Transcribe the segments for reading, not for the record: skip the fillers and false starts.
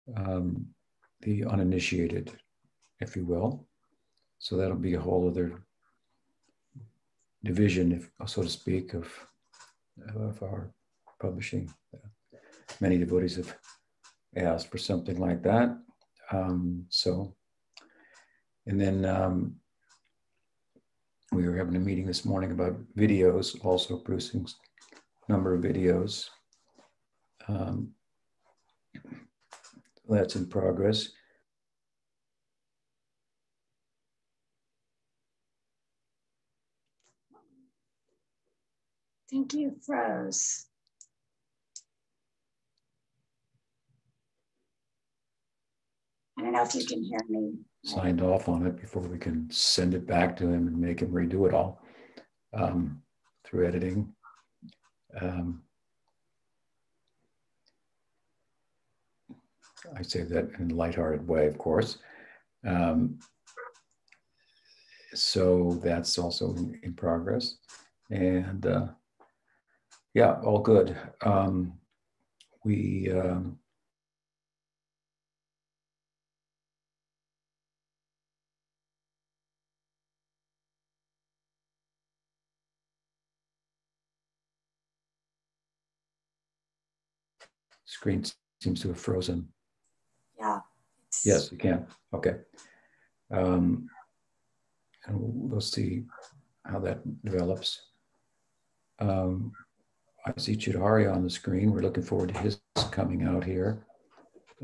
the uninitiated, if you will. So that'll be a whole other division, if, so to speak, of our publishing. Many devotees have asked for something like that. And then we were having a meeting this morning about videos, also producing a number of videos. That's in progress. Think you froze. I don't know if you can hear me. Signed off on it before we can send it back to him and make him redo it all through editing. I say that in a lighthearted way, of course. So that's also in progress. And yeah, all good. We screen seems to have frozen. Yeah. Yes, you can. Okay. And we'll see how that develops. I see Chidhari on the screen. We're looking forward to his coming out here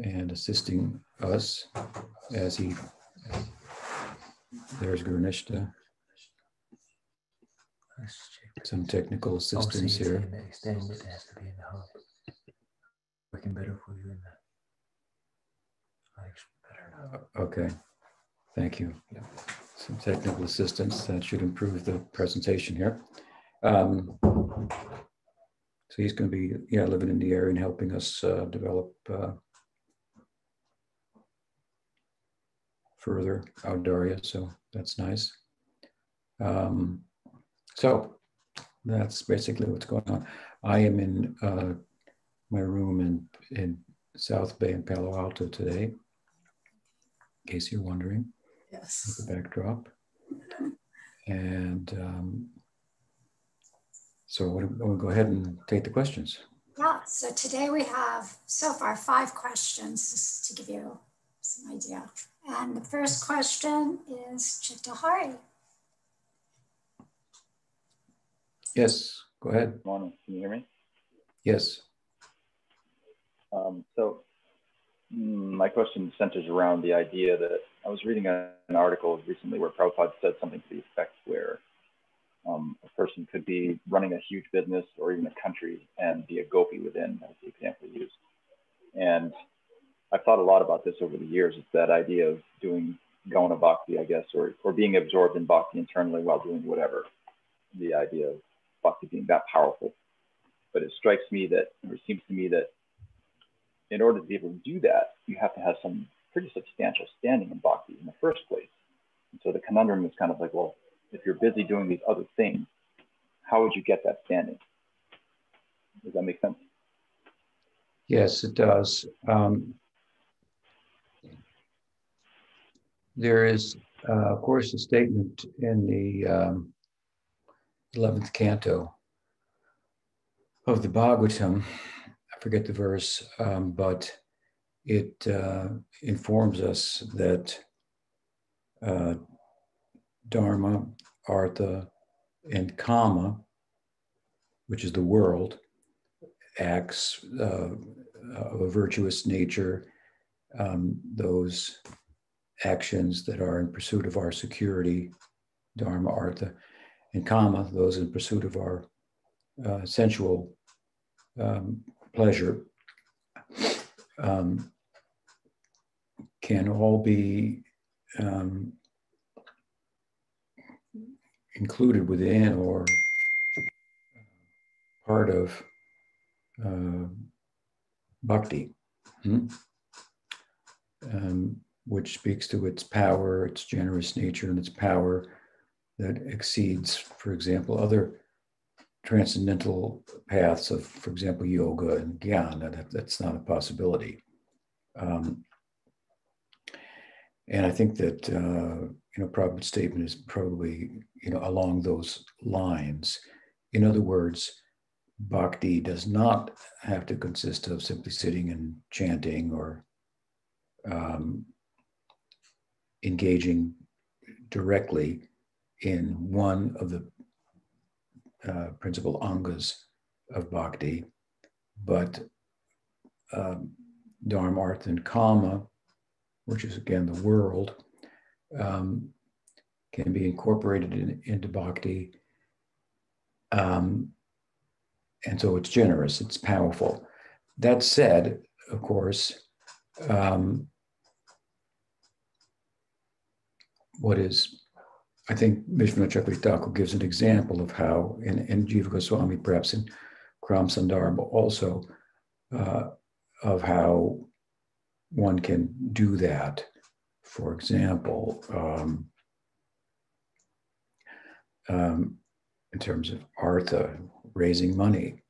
and assisting us as he, there's Gurnishta. Some technical assistance here. Extending it has to be in the hub. Working better for you in that. Okay, thank you. Yeah. Some technical assistance that should improve the presentation here. So he's going to be, living in the area and helping us develop further Audarya. So that's nice. So that's basically what's going on. I am in my room in South Bay in Palo Alto today, in case you're wondering. Yes. The backdrop. And so we'll go ahead and take the questions. Yeah, so today we have so far 5 questions, just to give you some idea. And the first question is Chitahari. Yes, go ahead. Good morning, can you hear me? Yes. So my question centers around the idea that I was reading an article recently where Prabhupada said something to the effect where a person could be running a huge business or even a country and be a gopi within, as the example used. And I've thought a lot about this over the years. It's that idea of doing Gauna Bhakti, I guess, or being absorbed in Bhakti internally while doing whatever. The idea of Bhakti being that powerful. But it strikes me that, or it seems to me that in order to be able to do that, you have to have some pretty substantial standing in Bhakti in the first place. And so the conundrum is kind of like, well, if you're busy doing these other things, how would you get that standing? Does that make sense? Yes, it does. There is, of course, a statement in the 11th canto of the Bhagavatam. I forget the verse, but it informs us that Dharma, Artha, and Kama, which is the world, acts of a virtuous nature, those actions that are in pursuit of our security, Dharma, Artha, and Kama, those in pursuit of our sensual pleasure, can all be included within or part of bhakti, which speaks to its power, its generous nature, and its power that exceeds, for example, other transcendental paths of, for example, yoga and jnana. That's not a possibility. And I think that, Prabhupada's statement is probably, along those lines. In other words, bhakti does not have to consist of simply sitting and chanting or engaging directly in one of the principal angas of bhakti, but dharma, artha, and kama, which is again the world, can be incorporated into bhakti. And so it's generous, it's powerful. That said, of course, I think Vishwanath Chakravarti Thakur gives an example of how, and Jiva Goswami, perhaps in Sanatana-dharma also, of how one can do that. For example, in terms of artha, raising money,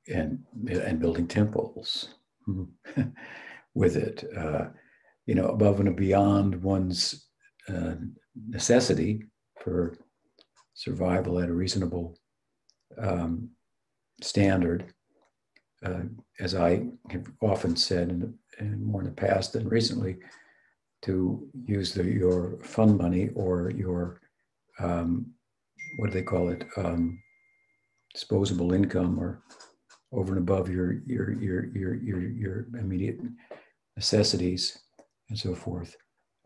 and building temples with it, above and beyond one's necessity for survival at a reasonable standard. As I have often said, and more in the past than recently, to use your fund money or your what do they call it, disposable income, or over and above your immediate necessities and so forth,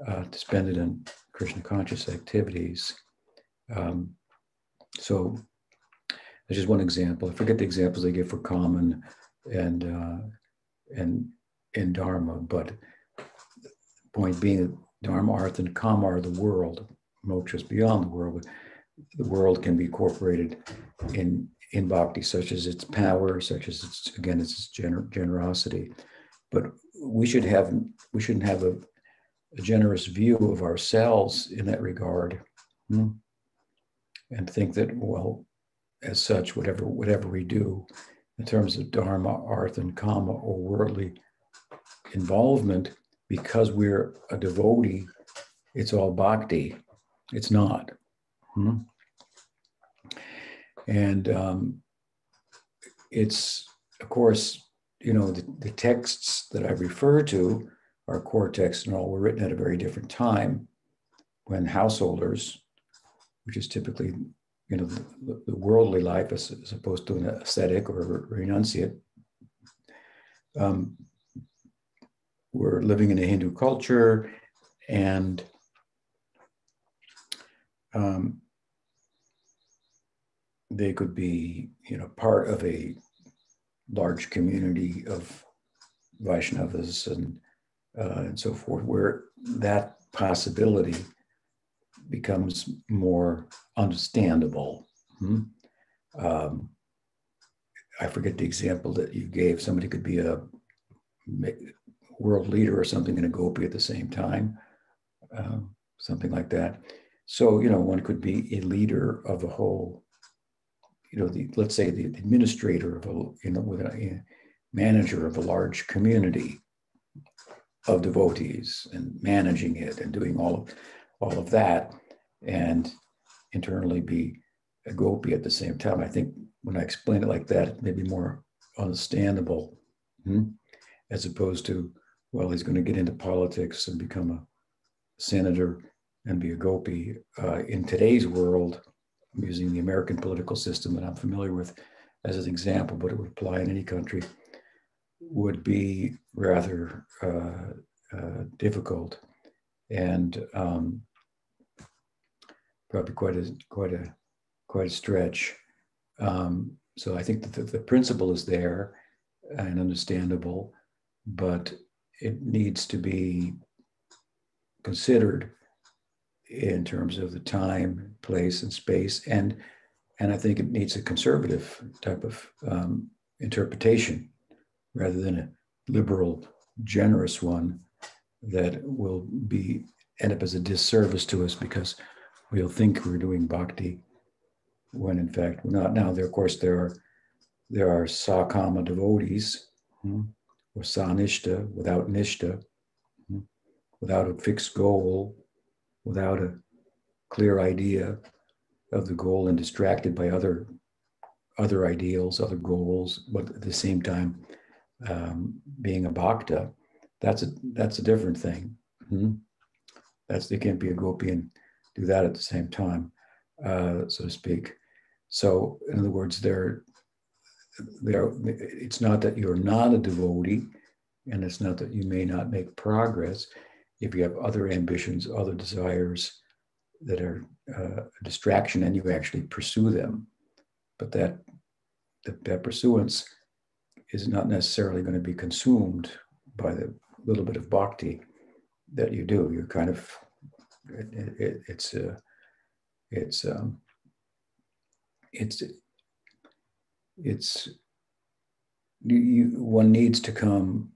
to spend it on Krishna conscious activities. So that's just one example. I forget the examples they give for common and dharma, but the point being that dharma, artha, and kama are the world. Moksha is beyond the world. The world can be incorporated in bhakti, such as its power, such as its generosity. But we shouldn't have a generous view of ourselves in that regard, and think that, well, as such, whatever we do in terms of dharma, artha, and kama, or worldly involvement, because we're a devotee, it's all bhakti. It's not. And it's, of course, the texts that I refer to are core texts and all were written at a very different time, when householders, which is typically, the worldly life as opposed to an ascetic or a renunciate, were living in a Hindu culture, and they could be, part of a large community of Vaishnavas and so forth, where that possibility becomes more understandable. I forget the example that you gave. Somebody could be a world leader or something and a gopi at the same time, something like that. So, one could be a leader of a whole, let's say the administrator of with a manager of a large community of devotees, and managing it and doing all of that, and internally be a gopi at the same time. I think when I explain it like that, it may be more understandable, as opposed to, well, he's going to get into politics and become a senator and be a gopi. In today's world, I'm using the American political system that I'm familiar with as an example, but it would apply in any country, would be rather difficult, and probably quite a stretch. So I think that the principle is there and understandable, but it needs to be considered in terms of the time, place, and space, and I think it needs a conservative type of interpretation rather than a liberal, generous one that will end up as a disservice to us, because we'll think we're doing bhakti when in fact we're not. Now, of course, there are sakama devotees, or sanishta, without nishta, without a fixed goal, without a clear idea of the goal, and distracted by other ideals, other goals, but at the same time being a bhakta, that's a different thing. They can't be a gopi and do that at the same time, so to speak. So in other words, it's not that you're not a devotee, and it's not that you may not make progress if you have other ambitions, other desires that are a distraction, and you actually pursue them. But that pursuance is not necessarily going to be consumed by the little bit of bhakti that you do. You're kind of, one needs to come,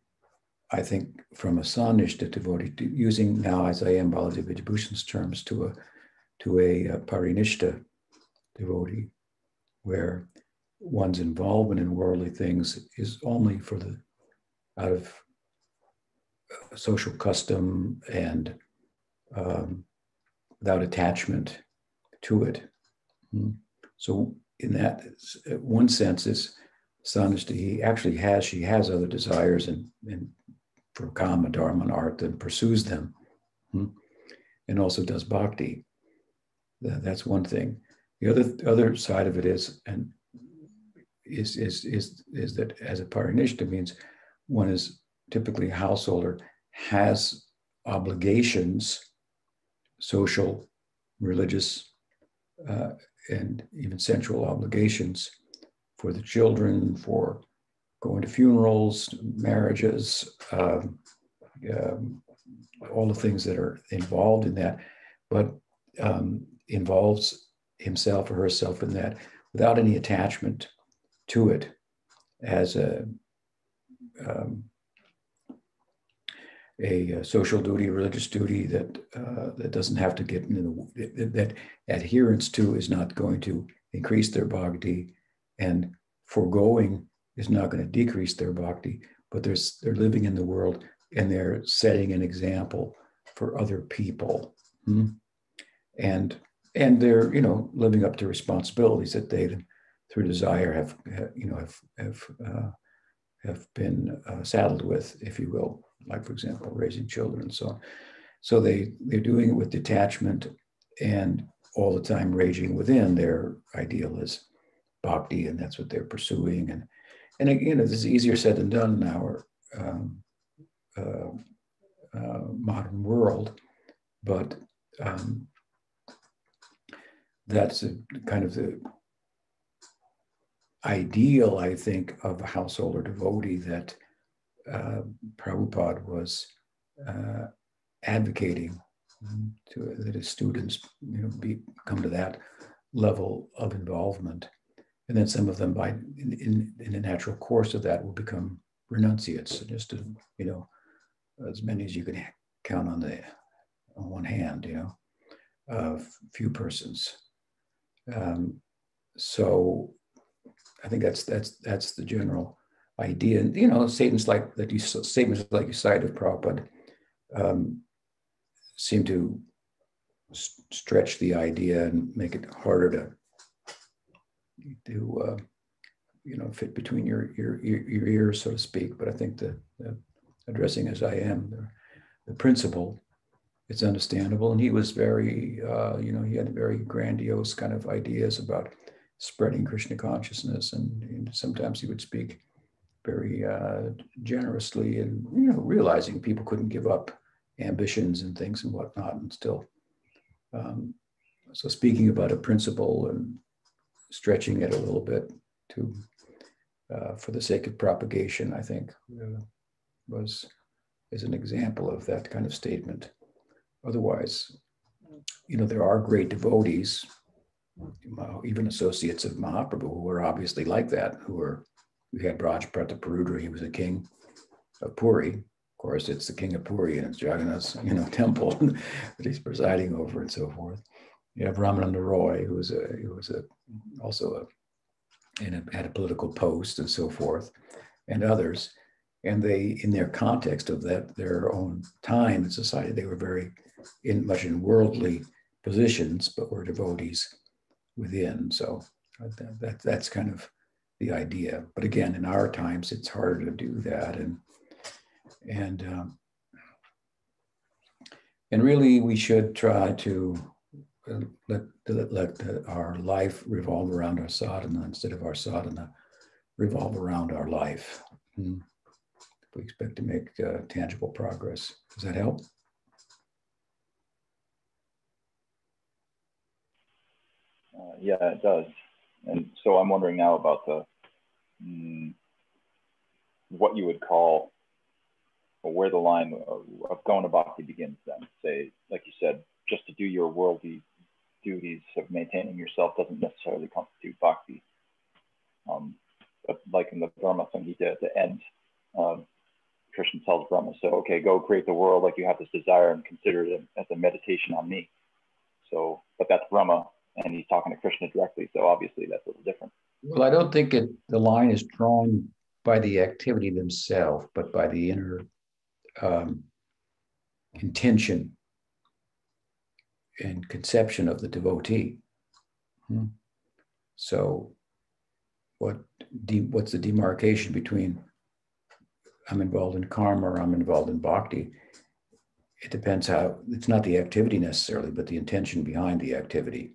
I think, from a sanishta devotee, using now, as I am Balaji Vijayabhushan's terms, to a parinishta devotee, where one's involvement in worldly things is only out of social custom and without attachment to it. So in that one sense, is sanishta, she has other desires and for kama, dharma, and artha, and pursues them, and also does bhakti. That's one thing. The other side of it is that as a parinishta means one is typically a householder, has obligations, social, religious, and even sensual obligations for the children, for going to funerals, marriages, all the things that are involved in that, but involves himself or herself in that without any attachment to it as a social duty, religious duty that doesn't have to get into that adherence to is not going to increase their bhakti, and foregoing is not going to decrease their bhakti, but they're living in the world and they're setting an example for other people, and they're living up to responsibilities that they through desire have been saddled with, if you will, like for example raising children and so on. So they're doing it with detachment and all the time raging within. Their ideal is bhakti, and that's what they're pursuing. And again, this is easier said than done in our modern world, but that's kind of the ideal, I think, of a householder devotee that Prabhupada was advocating that his students, come to that level of involvement, and then some of them, in the natural course of that, will become renunciates, just to as many as you can count on one hand, few persons. So I think that's the general idea. And statements like you cite of Prabhupada seem to stretch the idea and make it harder to fit between your ears, so to speak. But I think that addressing as I am the principle, it's understandable. And he was very, he had very grandiose kind of ideas about spreading Krishna consciousness, and sometimes he would speak very generously, and realizing people couldn't give up ambitions and things and whatnot, and still. So speaking about a principle and stretching it a little bit to for the sake of propagation, I think is an example of that kind of statement. Otherwise, there are great devotees, even associates of Mahaprabhu, who were obviously like that, we had Brajprataparudra. He was a king of Puri. Of course, it's the king of Puri, and it's Jagannath's, temple that he's presiding over, and so forth. You have Ramananda Roy, who was also had a political post, and so forth, and others. And they, in their context of that, their own time in society, they were very much in worldly positions, but were devotees within. So that's kind of the idea. But again, in our times, it's harder to do that. And really, we should try to let our life revolve around our sadhana instead of our sadhana revolve around our life. If we expect to make tangible progress. Does that help? Yeah, it does. And so I'm wondering now about the what you would call, or where the line of going to bhakti begins then. Say, like you said, just to do your worldly duties of maintaining yourself doesn't necessarily constitute bhakti. But like in the Dharma Samhita at the end, Krishna tells Brahma, so okay, go create the world like you have this desire and consider it as a meditation on me. So, but that's Brahma, and he's talking to Krishna directly, so obviously that's a little different. Well, I don't think the line is drawn by the activity themselves, but by the inner intention and conception of the devotee. So what's the demarcation between I'm involved in karma or I'm involved in bhakti? It depends how, it's not the activity necessarily, but the intention behind the activity.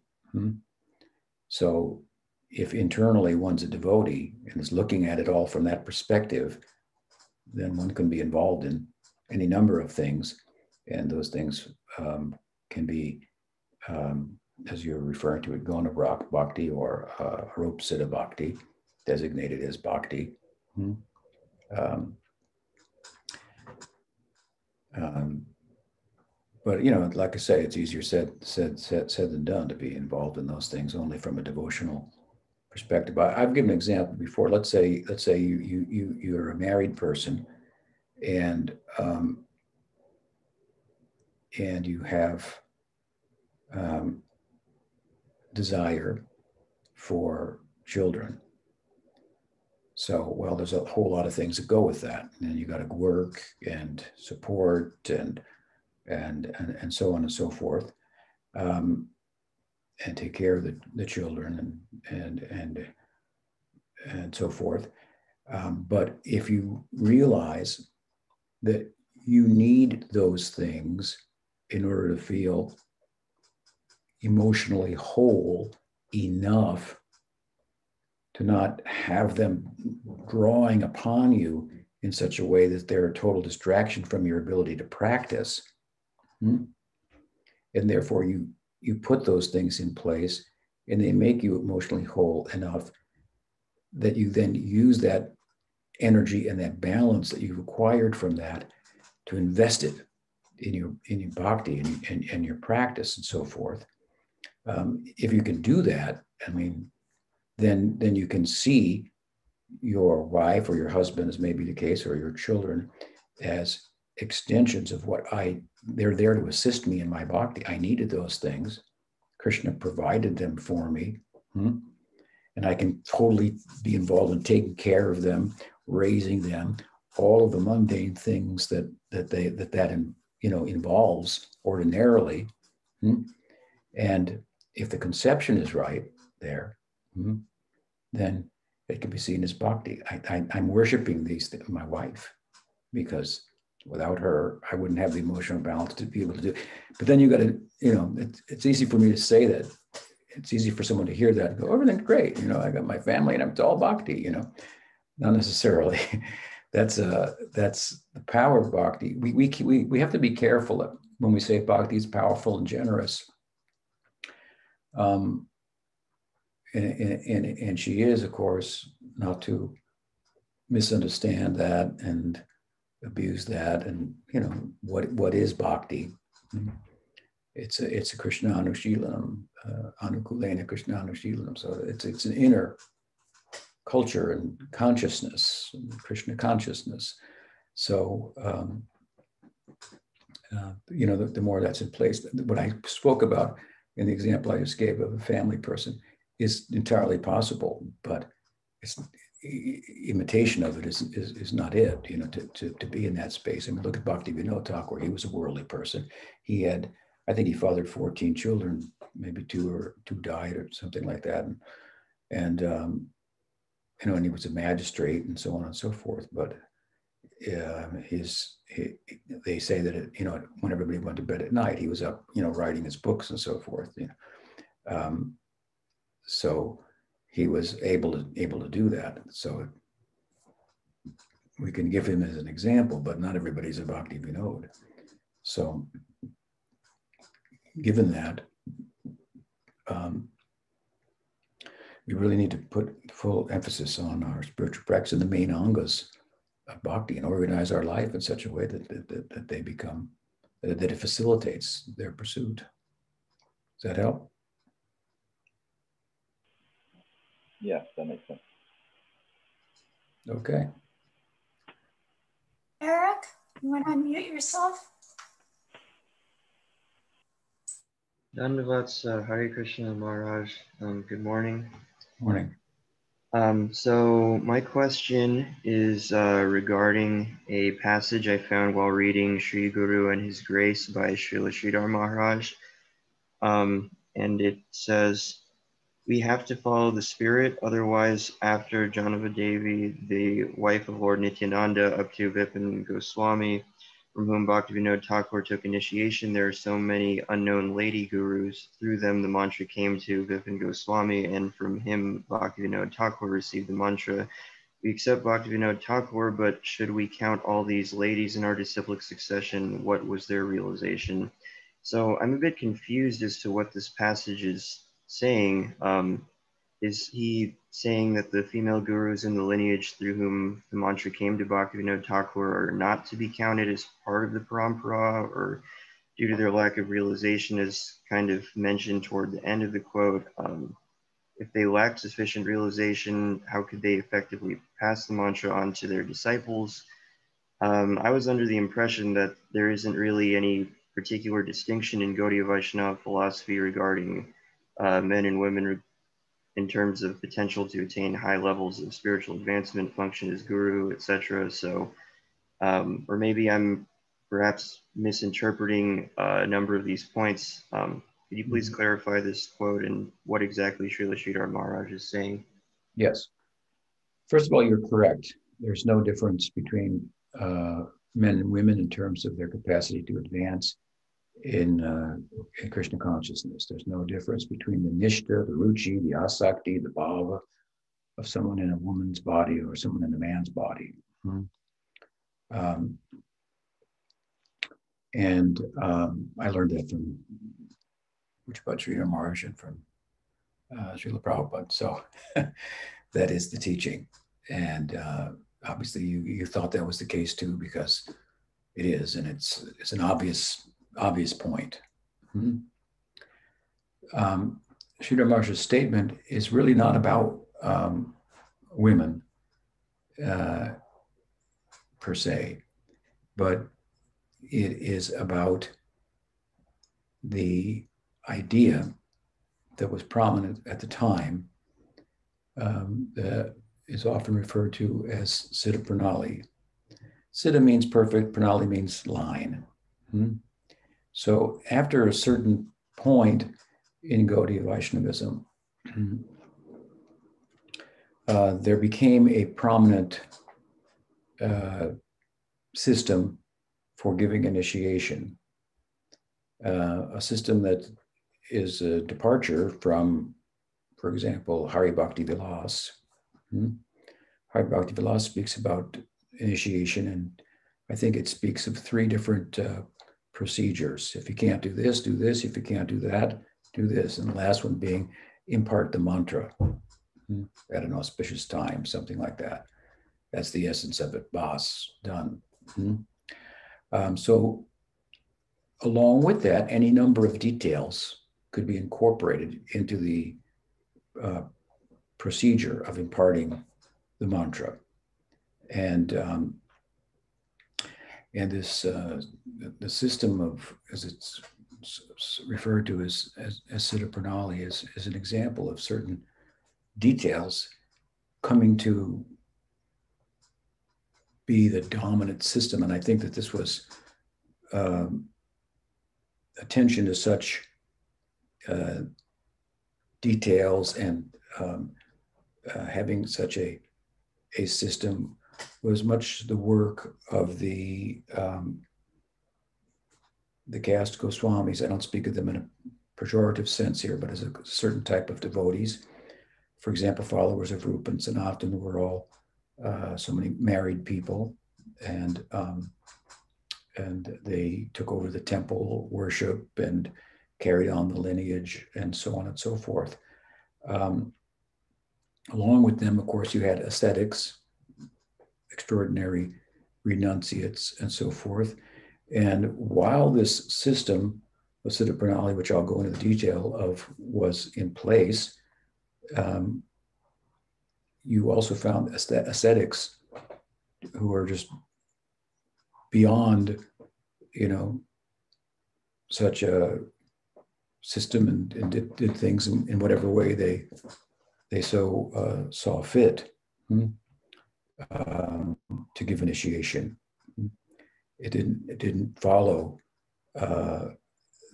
So if internally one's a devotee and is looking at it all from that perspective, then one can be involved in any number of things. And those things can be, as you're referring to it, Gona Bhakti or Arupsiddha Bhakti, designated as Bhakti. But, you know, like I say, it's easier said than done to be involved in those things only from a devotional perspective. I've given an example before. Let's say you're a married person, and you have desire for children. So, well, there's a whole lot of things that go with that, and you got to work and support and so on and so forth, and take care of the children and so forth. But if you realize that you need those things in order to feel emotionally whole enough to not have them drawing upon you in such a way that they're a total distraction from your ability to practice. And therefore you put those things in place and they make you emotionally whole enough that you then use that energy and that balance that you've acquired from that to invest it in your bhakti and your practice and so forth. If you can do that, I mean, then you can see your wife or your husband, as may be the case, or your children as extensions of they're there to assist me in my bhakti. I needed those things. Krishna provided them for me. And I can totally be involved in taking care of them, raising them, all of the mundane things that involves ordinarily. And if the conception is right there, then it can be seen as bhakti. I'm worshiping my wife, because without her, I wouldn't have the emotional balance to be able to do. But then you got to, it's easy for me to say that. It's easy for someone to hear that and go, everything's great. I got my family and it's all bhakti, not necessarily. That's the power of bhakti. We have to be careful that when we say bhakti is powerful and generous. And she is, of course, not to misunderstand that and abuse that. And what is bhakti? It's a Krishna Anushilanam, Anukulena Krishna Anushilanam. So it's an inner culture and consciousness, Krishna consciousness. So the more that's in place, what I spoke about in the example I just gave of a family person is entirely possible, but imitation of it is not it, you know, to be in that space. I mean, look at Bhaktivinoda Thakura. He was a worldly person. He had, I think he fathered 14 children, maybe two died or something like that. And you know, and he was a magistrate and so on and so forth. But they say that, you know, when everybody went to bed at night, he was up, you know, writing his books and so forth, you know. So he was able to do that. So we can give him as an example, but not everybody's a Bhaktivinoda. So given that, we really need to put full emphasis on our spiritual practice and the main angas of bhakti and organize our life in such a way that they become, that it facilitates their pursuit. Does that help? Yes, that makes sense. Okay. Eric, you want to unmute yourself? Dandavats, Hare Krishna Maharaj. Good morning. Morning. So my question is regarding a passage I found while reading Sri Guru and His Grace by Srila Sridhara Maharaj. And it says, we have to follow the spirit, otherwise after Janavadevi, the wife of Lord Nityananda, up to Vipin Goswami, from whom Bhaktivinoda Thakura took initiation, there are so many unknown lady gurus. Through them, the mantra came to Vipin Goswami, and from him, Bhaktivinoda Thakura received the mantra. We accept Bhaktivinoda Thakura, but should we count all these ladies in our disciplic succession? What was their realization? So I'm a bit confused as to what this passage is saying. Is he saying that the female gurus in the lineage through whom the mantra came to Bhaktivinoda Thakura are not to be counted as part of the parampara, or due to their lack of realization, as kind of mentioned toward the end of the quote, if they lack sufficient realization, how could they effectively pass the mantra on to their disciples? I was under the impression that there isn't really any particular distinction in Gaudiya Vaishnava philosophy regarding men and women in terms of potential to attain high levels of spiritual advancement, function as guru, etc. So, or maybe I'm perhaps misinterpreting a number of these points. Could you please clarify this quote and what exactly Srila Sridhara Maharaj is saying? Yes. First of all, you're correct. There's no difference between men and women in terms of their capacity to advance in Krishna consciousness. There's no difference between the nishta, the ruci, the asakti, the bhava of someone in a woman's body or someone in a man's body. I learned that from Srila Maharaj and from Srila Prabhupada. So that is the teaching. And obviously you thought that was the case too, because it is, and it's an obvious point. Sridhar Maharaj's statement is really not about women per se, but it is about the idea that was prominent at the time that is often referred to as Siddha Pranali. Siddha means perfect, Pranali means line. So after a certain point in Gaudiya Vaishnavism, there became a prominent system for giving initiation, a system that is a departure from, for example, Hari Bhakti Vilas. Hari Bhakti Vilas speaks about initiation, and I think it speaks of 3 different procedures. If you can't do this, do this. If you can't do that, do this. And the last one being impart the mantra at an auspicious time, something like that. That's the essence of it. Bas, done. So along with that, any number of details could be incorporated into the procedure of imparting the mantra. And this the system of, as it's referred to as Siddha Pranali, is an example of certain details coming to be the dominant system. And I think that this was attention to such details and having such a system was much the work of the caste Goswamis. I don't speak of them in a pejorative sense here, but as a certain type of devotees. For example, followers of Rupa and Sanatana were all so many married people, and they took over the temple worship and carried on the lineage and so on and so forth. Along with them, of course, you had ascetics, extraordinary renunciates, and so forth. And while this system of Siddha Pranali, which I'll go into the detail of, was in place, you also found ascetics who are just beyond, such a system and did things in whatever way they so saw fit to give initiation. It didn't follow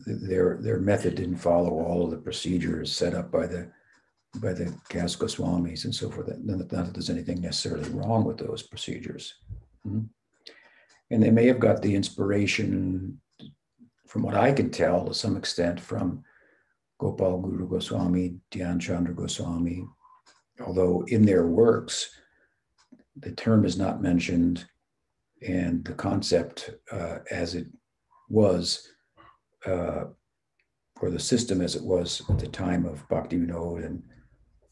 their method didn't follow all of the procedures set up by the caste Goswamis and so forth. Not that there's anything necessarily wrong with those procedures. And they may have got the inspiration, from what I can tell, to some extent, from Gopal Guru Goswami, Dhyan Chandra Goswami, although in their works, the term is not mentioned, and the concept as it was, or the system as it was at the time of Bhaktivinoda and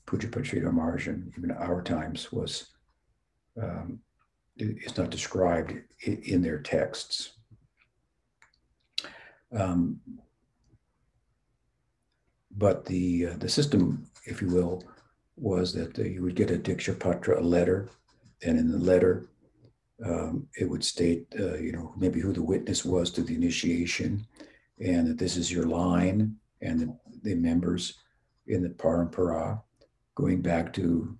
Pujapad Sridhara Maharaja, and even our times, was is not described in their texts. But the system, if you will, was that you would get a Diksha Patra, a letter, and in the letter, it would state, maybe who the witness was to the initiation, and that this is your line, and the members in the parampara, going back to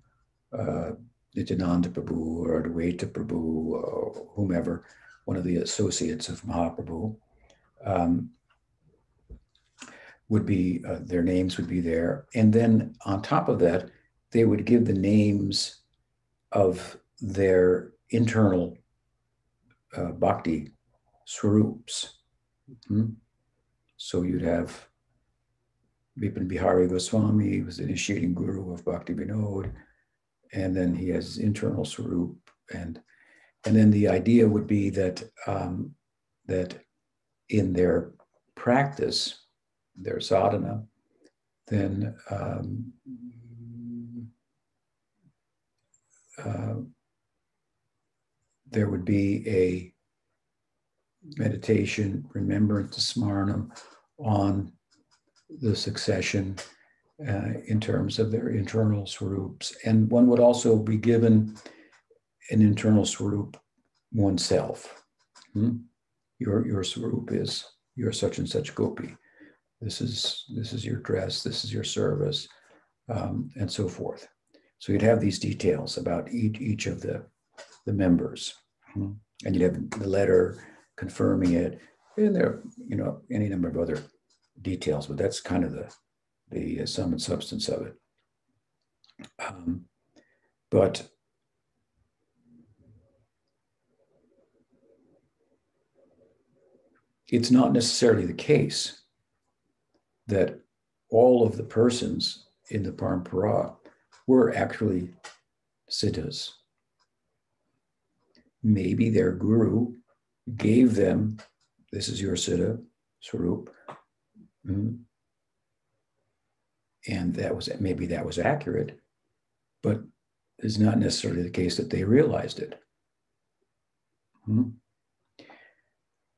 Nityananda Prabhu or Advaita Prabhu or whomever, one of the associates of Mahaprabhu, would be, their names would be there. And then on top of that, they would give the names of their internal bhakti swarups. So you'd have Vipin Bihari Goswami, who was the initiating guru of Bhaktivinoda, and then he has his internal swarup, and then the idea would be that that in their practice, their sadhana, then there would be a meditation, remembrance, smarnam on the succession in terms of their internal swarups. And one would also be given an internal swarup oneself. Your swarup is, you're such and such gopi. This is your dress, this is your service, and so forth. So you'd have these details about each of the members. And you'd have the letter confirming it, and there, any number of other details, but that's kind of the sum and substance of it. But it's not necessarily the case that all of the persons in the parampara were actually siddhas. Maybe their guru gave them, this is your siddha, swarup, and maybe that was accurate, but it's not necessarily the case that they realized it.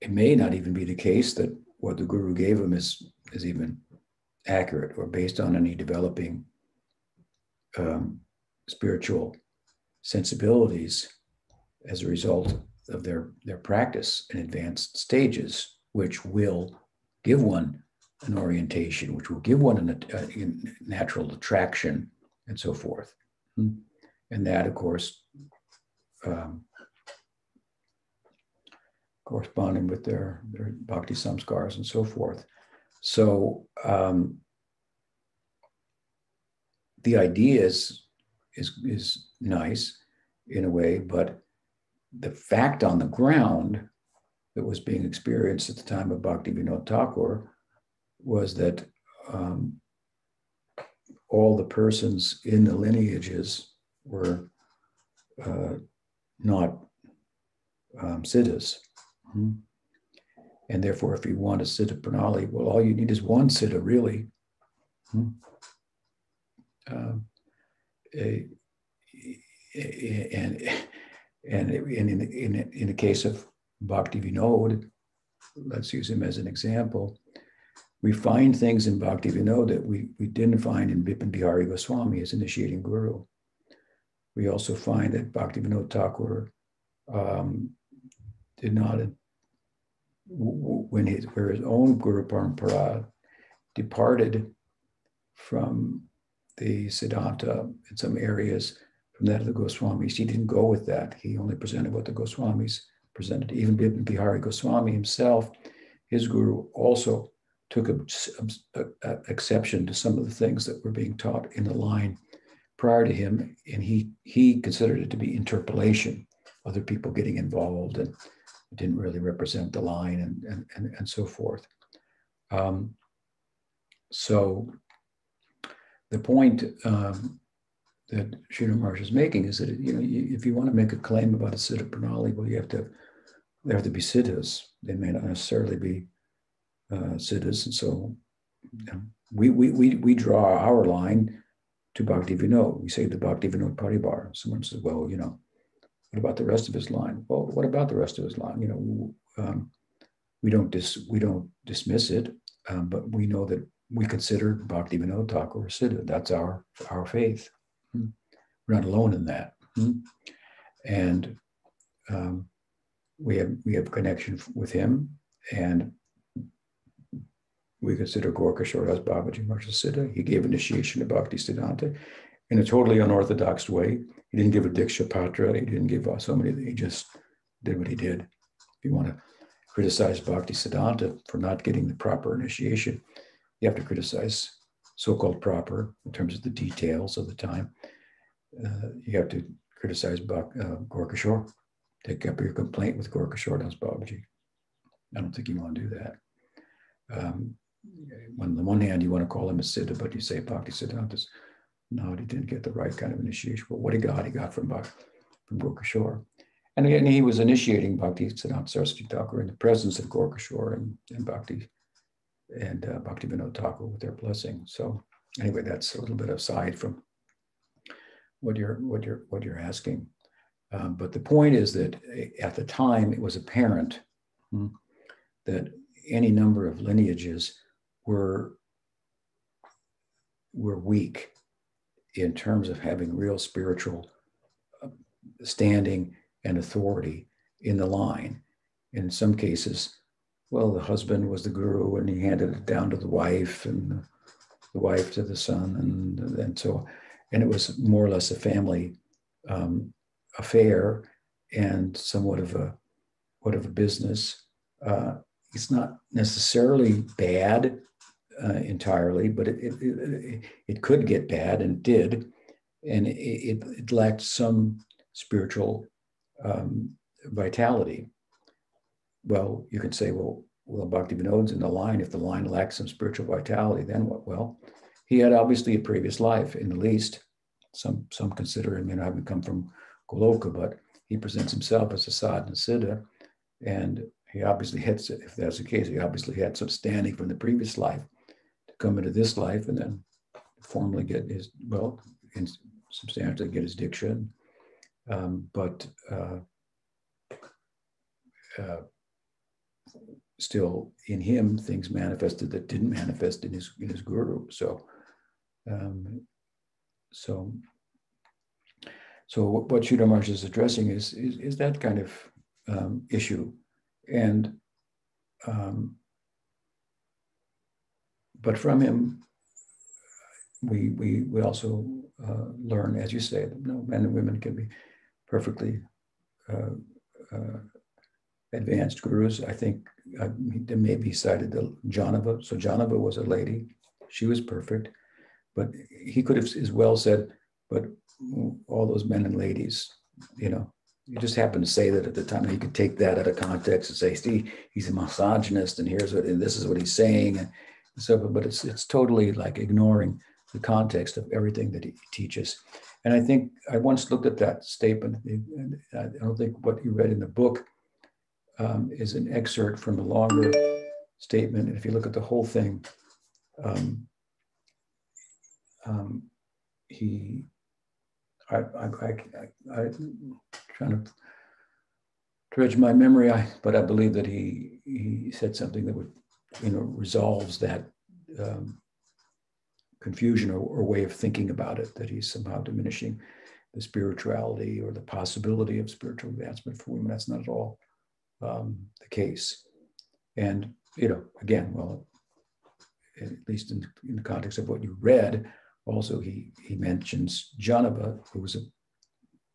It may not even be the case that what the guru gave them is even accurate or based on any developing spiritual sensibilities as a result of their practice in advanced stages, which will give one an orientation, which will give one a natural attraction, and so forth. And that, of course, corresponding with their bhakti samskars and so forth. So the idea is nice in a way, but the fact on the ground that was being experienced at the time of Bhaktivinoda Thakura was that all the persons in the lineages were not siddhas. And therefore, if you want a siddha pranali, well, all you need is one siddha, really. And in the case of Bhaktivinoda, let's use him as an example, we find things in Bhaktivinoda that we didn't find in Bipin Bihari Goswami as initiating guru. We also find that Bhaktivinoda Thakura did not, where his own Guru Parampara departed from the Siddhanta in some areas from that of the Goswamis. He didn't go with that. He only presented what the Goswamis presented. Even Bipin Bihari Goswami himself, his guru, also took exception to some of the things that were being taught in the line prior to him, and he considered it to be interpolation, other people getting involved, and it didn't really represent the line, and so forth. So the point that Sridhar Maharaj is making is that, if you want to make a claim about a siddha pranali, well, there have to be siddhas. They may not necessarily be siddhas, and so we draw our line to Bhaktivinoda. We say the Bhaktivinoda Paribar. Someone says, well, what about the rest of his line? Well, what about the rest of his line? We don't dismiss it, but we know that we consider Bhaktivinoda Thakura siddha. That's our faith. We're not alone in that. And we have connection with him, and we consider Gorkashore as Babaji Maharaj siddha. He gave initiation to Bhakti Siddhanta in a totally unorthodox way. He didn't give a diksha patra. He didn't give so many. He just did what he did. If you want to criticize Bhakti Siddhanta for not getting the proper initiation, you have to criticize so-called proper in terms of the details of the time. You have to criticize Gorkashore. Take up your complaint with Gorkashore Das Babaji. I don't think you want to do that. On the one hand, you want to call him a siddha, but you say Bhakti Siddhantas, no, he didn't get the right kind of initiation. But what he got from Gorkashore. And again, he was initiating Bhakti Siddhanta Saraswati Thakur in the presence of Gorkashore and Bhakti and Bhaktivinoda Thakura with their blessing. So anyway, that's a little bit aside from what you're asking. But the point is that at the time, it was apparent that any number of lineages were weak in terms of having real spiritual standing and authority in the line. In some cases, well, the husband was the guru and he handed it down to the wife, and the wife to the son, and so, and it was more or less a family affair and somewhat of a business. It's not necessarily bad entirely, but it could get bad, and did, and it lacked some spiritual vitality. Well, you could say, well, Bhaktivinoda's in the line. If the line lacks some spiritual vitality, then what? Well, he had obviously a previous life, in the least. Some consider him, having come from Goloka, but he presents himself as a sadhana siddha, and he obviously had, if that's the case, he obviously had some standing from the previous life to come into this life and then formally get his, and substantially get his diksha. But still, in him, things manifested that didn't manifest in his guru. So what Sridhar Maharaj is addressing is that kind of issue, and but from him, we also learn, as you say, that men and women can be perfectly advanced gurus. I think maybe he cited the Janava. So Janava was a lady. She was perfect. But he could have as well said, but all those men and ladies, you know, you just happened to say that at the time. You could take that out of context and say, see, he's a misogynist, and here's what, and this is what he's saying. And so, but it's totally like ignoring the context of everything that he teaches. And I think I once looked at that statement, and I don't think what you read in the book is an excerpt from a longer statement. And if you look at the whole thing, I'm trying to dredge my memory, but I believe that he said something that would, you know, resolves that confusion or way of thinking about it, that he's somehow diminishing the spirituality or the possibility of spiritual advancement for women. That's not at all the case. And, you know, again, well, at least in the context of what you read, also he mentions Janava, who was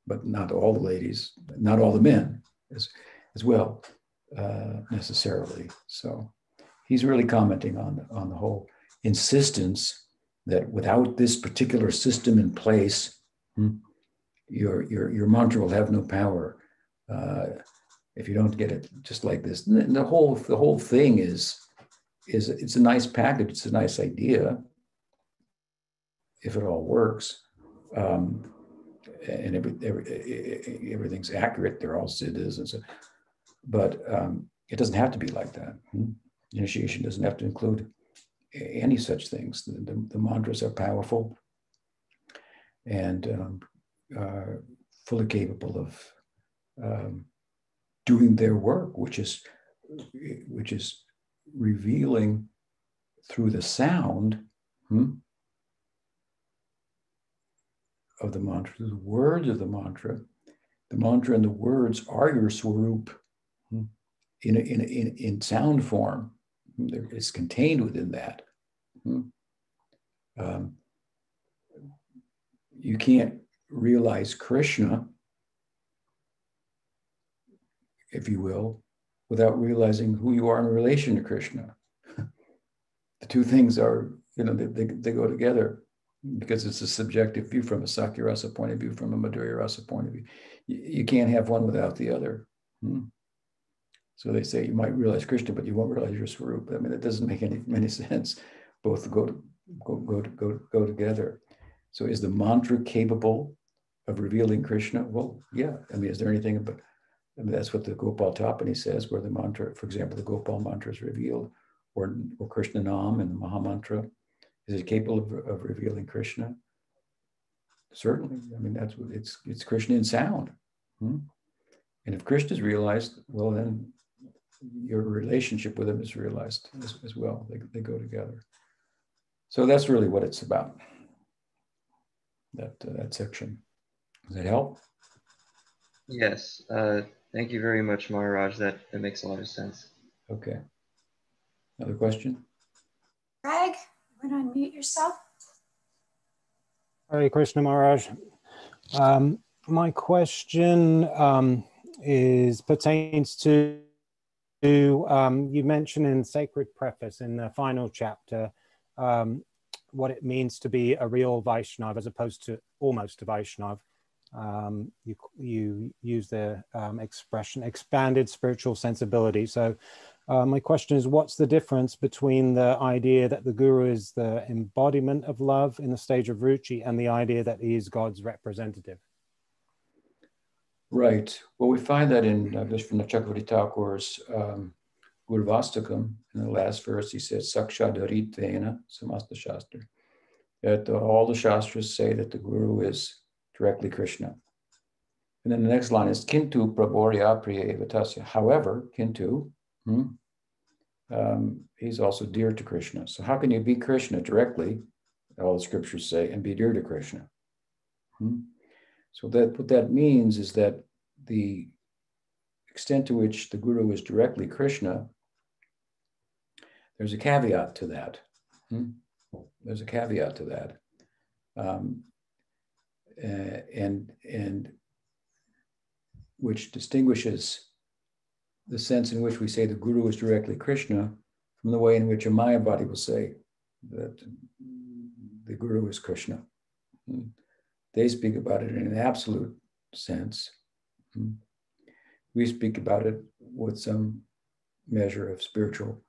but not all the ladies, not all the men as well, necessarily. So he's really commenting on the whole insistence that without this particular system in place, your mantra will have no power if you don't get it just like this. And the whole thing is it's a nice package. It's a nice idea if it all works, and everything's accurate. They're all siddhas and so, but it doesn't have to be like that. Initiation doesn't have to include any such things. The mantras are powerful and fully capable of doing their work, which is revealing through the sound of the mantra, the words of the mantra. The mantra and the words are your swarup in sound form. It's contained within that. You can't realize Krishna, if you will, without realizing who you are in relation to Krishna. The two things are, you know, they go together because it's a subjective view from a Sakya Rasa point of view, from a Madhurya Rasa point of view. You can't have one without the other. So they say you might realize Krishna, but you won't realize your Swarup. I mean, it doesn't make any sense. Both go together. So is the mantra capable of revealing Krishna? Well, yeah. I mean, is there anything about, I mean, that's what the Gopal Tapani says, where the mantra, for example, the Gopal mantra is revealed, or Krishna Nam and the Maha Mantra. Is it capable of revealing Krishna? Certainly. I mean, that's what it's Krishna in sound. And if Krishna is realized, well, then your relationship with him is realized as well. They go together. So that's really what it's about, that section. Does that help? Yes. Thank you very much, Maharaj. That makes a lot of sense. Okay. Another question? Greg, you want to unmute yourself? Hare Krishna Maharaj. My question pertains to you mentioned in Sacred Preface in the final chapter what it means to be a real Vaishnava as opposed to almost a Vaishnava. You use the expression expanded spiritual sensibility. So my question is, what's the difference between the idea that the guru is the embodiment of love in the stage of ruci and the idea that he is God's representative? Right. Well, we find that in just from the Chakravarti Thakur's Gurvastakam, in the last verse, he says, Sakshadharitena Samasta Shastra. That all the Shastras say that the guru is directly Krishna. And then the next line is, Kintu Prabhorya Priya Evatasya. However, Kintu, he's also dear to Krishna. So how can you be Krishna directly, all the scriptures say, and be dear to Krishna? So that what that means is that the extent to which the guru is directly Krishna, there's a caveat to that. There's a caveat to that. And which distinguishes the sense in which we say the Guru is directly Krishna from the way in which a Maya body will say that the Guru is Krishna. They speak about it in an absolute sense. We speak about it with some measure of spiritual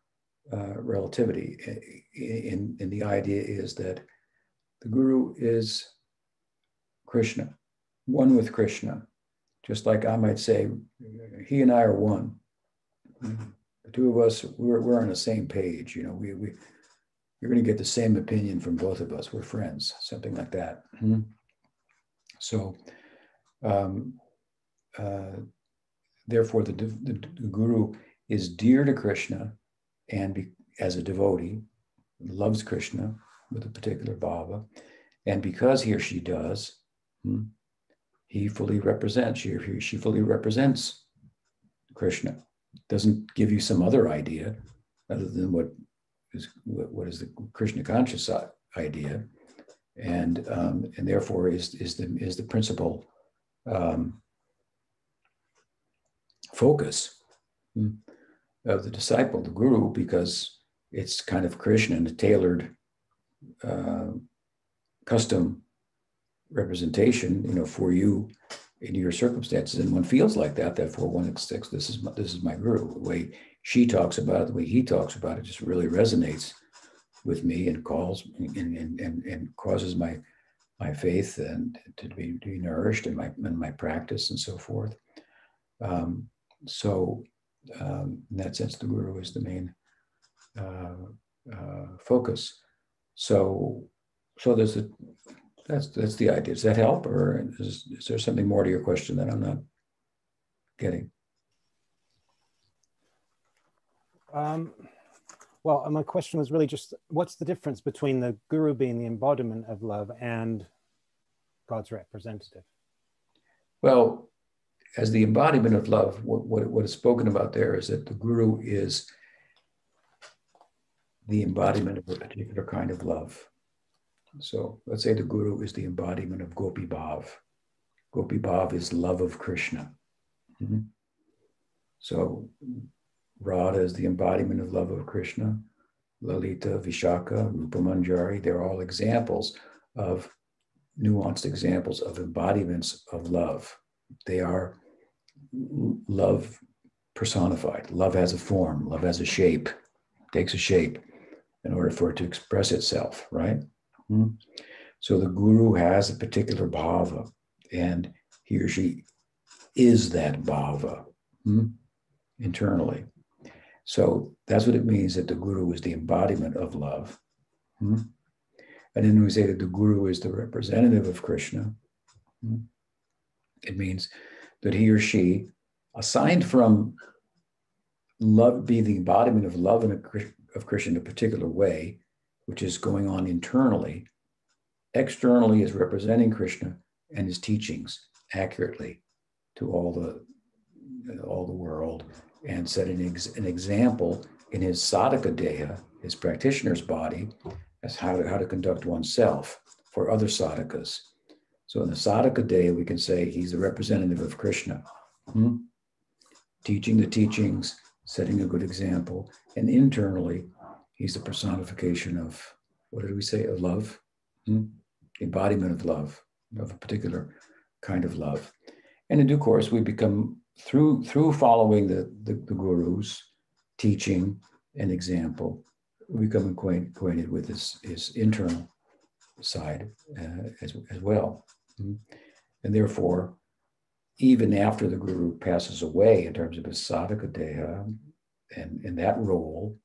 relativity. And the idea is that the Guru is Krishna, one with Krishna. Just like I might say, he and I are one. The two of us, we're on the same page. You know, you're going to get the same opinion from both of us. We're friends, something like that. So, therefore, the Guru is dear to Krishna, and as a devotee, loves Krishna with a particular bhava, and because he or she does, he fully represents, she fully represents Krishna. Doesn't give you some other idea other than what is the Krishna conscious idea, and therefore is the principal focus of the disciple, the Guru, because it's kind of Krishna and a tailored custom representation, you know, for you in your circumstances, and one feels like that. Therefore, one expects this is my Guru. The way she talks about it, the way he talks about it, just really resonates with me and calls and causes my faith and to be nourished in my practice and so forth. So in that sense, the Guru is the main focus. So there's that's the idea. Does that help, or is there something more to your question that I'm not getting? Well, my question was really just, what's the difference between the Guru being the embodiment of love and God's representative? Well, as the embodiment of love, what is spoken about there is that the Guru is the embodiment of a particular kind of love. So let's say the Guru is the embodiment of Gopi Bhav. Gopi Bhav is love of Krishna. So Radha is the embodiment of love of Krishna. Lalita, Vishaka, Rupa Manjari, they're all examples of nuanced examples of embodiments of love. They are love personified. Love has a form, love has a shape, takes a shape in order for it to express itself, right? So the Guru has a particular bhava, and he or she is that bhava internally. So that's what it means that the Guru is the embodiment of love. And then we say that the Guru is the representative of Krishna. It means that he or she, aside from love, be the embodiment of love of Krishna in a particular way, which is going on internally, externally is representing Krishna and his teachings accurately to all the world, and set an example in his sadhaka deha, his practitioner's body, as how to conduct oneself for other sadhakas. So in the sadhaka deha, we can say he's the representative of Krishna, teaching the teachings, setting a good example, and internally, he's the personification of, what did we say, of love? Embodiment of love, of a particular kind of love. And in due course, we become, through following the Guru's teaching and example, we become acquainted with his internal side as well. And therefore, even after the Guru passes away in terms of his sadhaka deha and in that role,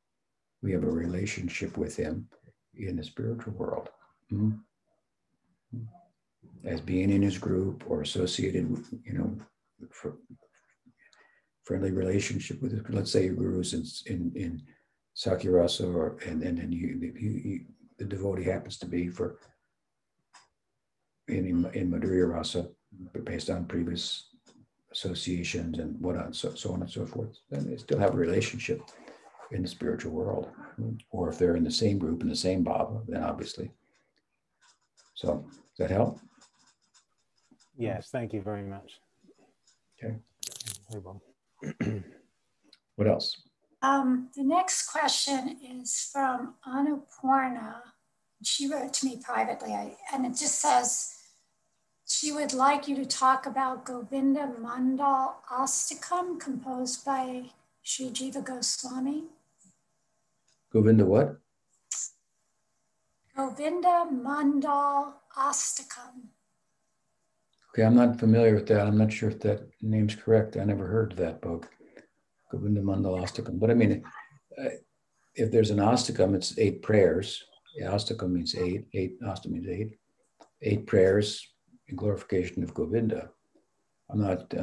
we have a relationship with him in the spiritual world. As being in his group or associated with, friendly relationship with, let's say your Guru's in Sakya-rasa, and then the devotee happens to be in Madhurya rasa, based on previous associations and whatnot, so on and so forth. Then they still have a relationship in the spiritual world. Or if they're in the same group, in the same bhava, then obviously. So does that help? Yes, thank you very much. Okay. Very well. What else? The next question is from Annapurna. She wrote to me privately, and it just says she would like you to talk about Govinda Mandal Astakam, composed by Sri Jiva Goswami. Govinda what? Govinda Mandal Astakam. Okay, I'm not familiar with that. I'm not sure if that name's correct. I never heard of that book, Govinda Mandal Astakam. But I mean, if there's an Astakam, it's 8 prayers. Yeah, Astakam means 8. Astakam means 8. 8 prayers in glorification of Govinda. I'm not,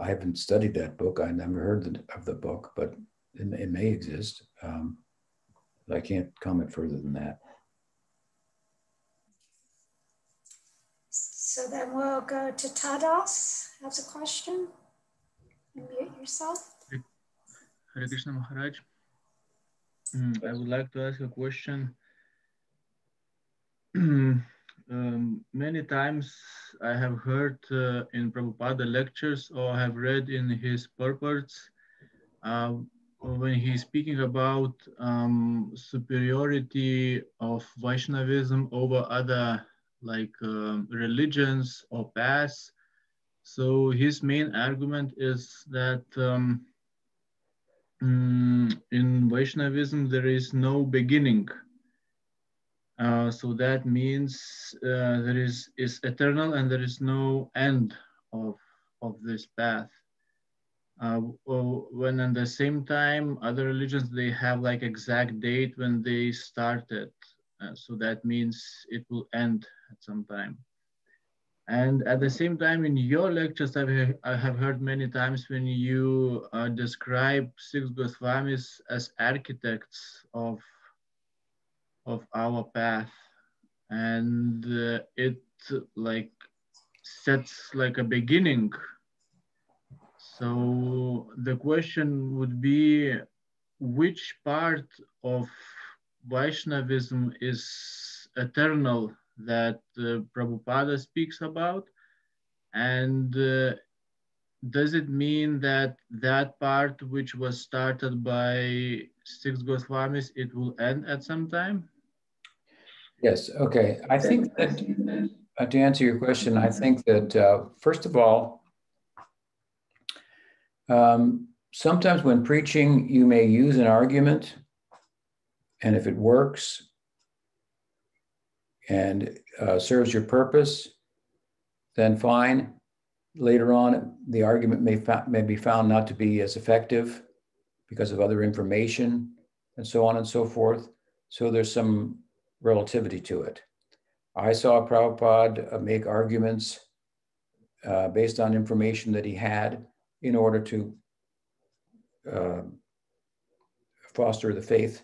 I haven't studied that book. I never heard of the book, but it may exist. I can't comment further than that. So then we'll go to Tadas. Has a question? Unmute yourself. Hare Krishna Maharaj. I would like to ask a question. Many times I have heard in Prabhupada lectures or have read in his purports when he's speaking about superiority of Vaishnavism over other religions or paths. So his main argument is that in Vaishnavism there is no beginning. So that means there is eternal and there is no end of this path. When at the same time, other religions, they have like exact date when they started. So that means it will end at some time. And at the same time, in your lectures, I have heard many times when you describe 6 Goswamis as architects of our path, and it like sets like a beginning. So the question would be, which part of Vaishnavism is eternal that Prabhupada speaks about, and does it mean that that part which was started by 6 Goswamis, it will end at some time? Yes, okay. I think that to answer your question, I think that first of all, sometimes when preaching, you may use an argument, and if it works and serves your purpose, then fine. Later on, the argument may be found not to be as effective because of other information and so on and so forth. So there's some relativity to it. I saw Prabhupada make arguments based on information that he had in order to foster the faith,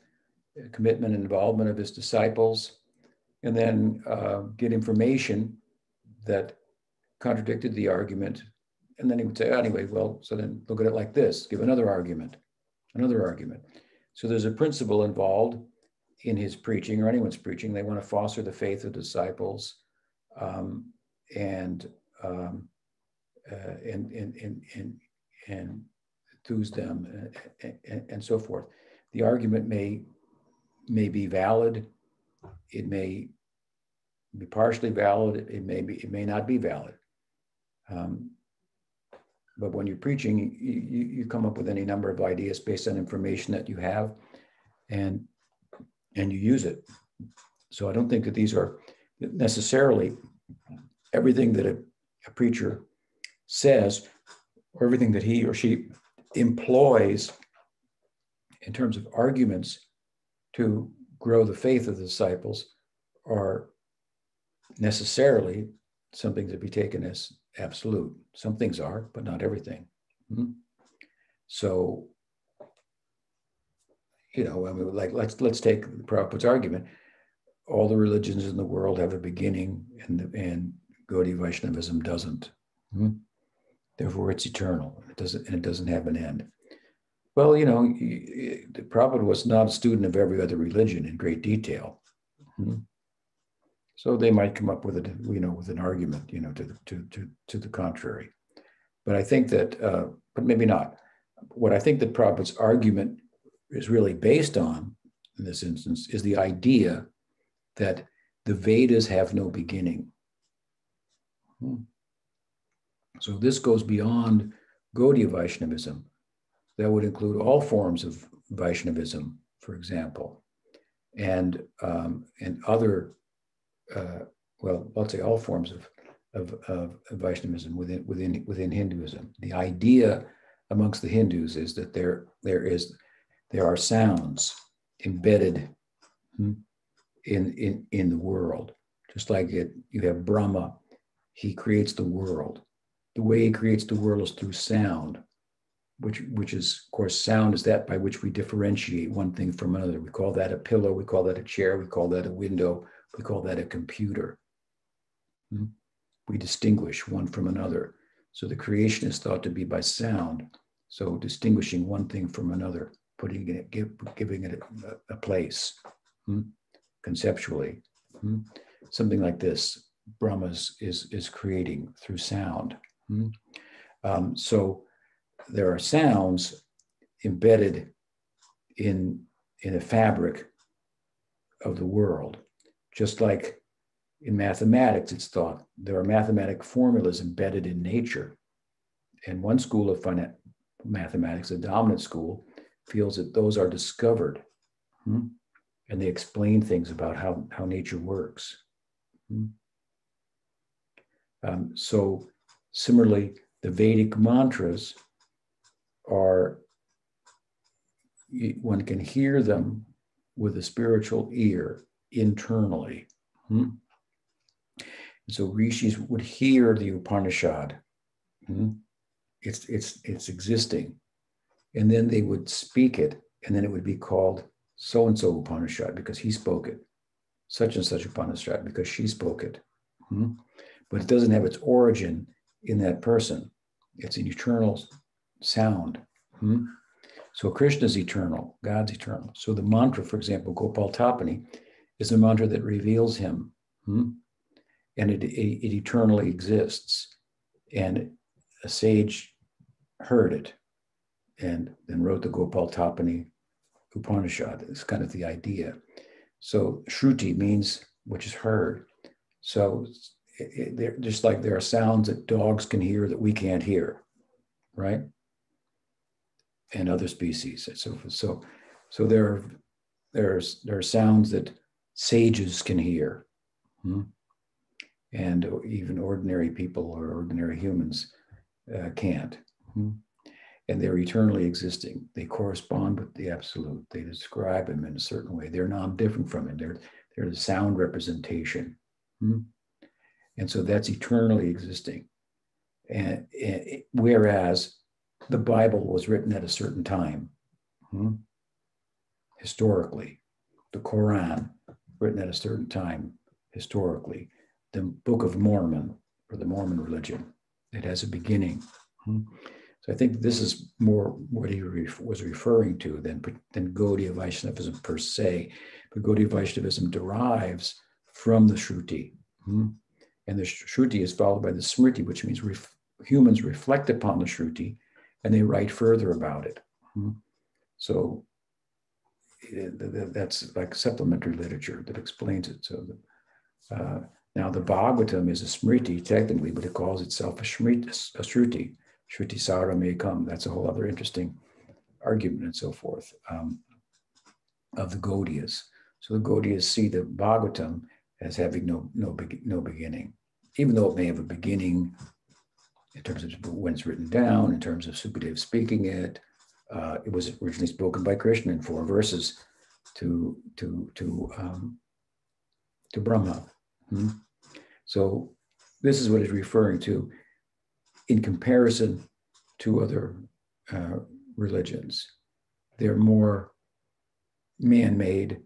commitment, and involvement of his disciples, and then get information that contradicted the argument. And then he would say, anyway, well, so then look at it like this, give another argument. So there's a principle involved in his preaching or anyone's preaching. They want to foster the faith of disciples and enthuse them and so forth. The argument may be valid. It may be partially valid. It may not be valid. But when you're preaching, you come up with any number of ideas based on information that you have, and you use it. So I don't think that these are necessarily everything that a preacher says or everything that he or she employs in terms of arguments to grow the faith of the disciples are necessarily something to be taken as absolute. Some things are, but not everything. Mm-hmm. So, I mean, like let's take Prabhupada's argument. All the religions in the world have a beginning, and Gaudiya Vaishnavism doesn't. Mm-hmm. Therefore, it's eternal. It doesn't have an end. Well, Prabhupada was not a student of every other religion in great detail. Mm-hmm. So they might come up with with an argument, to the contrary. But I think that, but maybe not. what I think that Prabhupada's argument is really based on, in this instance, is the idea that the Vedas have no beginning. So this goes beyond Gaudiya Vaishnavism. That would include all forms of Vaishnavism, for example, and other, well, let's say all forms of Vaishnavism within Hinduism. The idea amongst the Hindus is that there are sounds embedded in the world, just like you have Brahma. He creates the world. The way he creates the world is through sound, which is, of course, sound is that by which we differentiate one thing from another. We call that a pillow, we call that a chair, we call that a window, we call that a computer. We distinguish one from another. So the creation is thought to be by sound. So distinguishing one thing from another, giving it a place, conceptually. Something like this, Brahma is creating through sound. So there are sounds embedded in a fabric of the world, just like in mathematics, it's thought there are mathematic formulas embedded in nature. And one school of mathematics, the dominant school, feels that those are discovered, and they explain things about how nature works. So similarly, the Vedic mantras are, one can hear them with a spiritual ear internally. So rishis would hear the Upanishad. It's existing. And then they would speak it, and then it would be called so-and-so Upanishad because he spoke it. Such and such Upanishad because she spoke it. But it doesn't have its origin in that person. It's an eternal sound. So Krishna is eternal, God's eternal. So the mantra, for example, Gopal Tapani, is a mantra that reveals him. And it eternally exists. And a sage heard it and then wrote the Gopal Tapani Upanishad. It's kind of the idea. So Shruti means which is heard. So they're just like there are sounds that dogs can hear that we can't hear, right? And other species. So there are sounds that sages can hear. And even ordinary people or ordinary humans can't. And they're eternally existing. They correspond with the absolute. They describe him in a certain way. They're non-different from him. They're the sound representation. And so that's eternally existing. And whereas the Bible was written at a certain time, historically, the Quran written at a certain time, historically, the Book of Mormon, or the Mormon religion, it has a beginning. So I think this is more what he was referring to than Gaudiya Vaishnavism per se. But Gaudiya Vaishnavism derives from the Shruti. And the Shruti is followed by the Smriti, which means humans reflect upon the Shruti and they write further about it. So that's like supplementary literature that explains it. So now the Bhagavatam is a Smriti technically, but it calls itself a Shruti. Shruti Sara may come. That's a whole other interesting argument and so forth of the Gaudiyas. So the Gaudiyas see the Bhagavatam as having no beginning, even though it may have a beginning in terms of when it's written down, in terms of Sukadeva speaking it. It was originally spoken by Krishna in 4 verses to Brahma. So this is what he's referring to in comparison to other religions. They're more man-made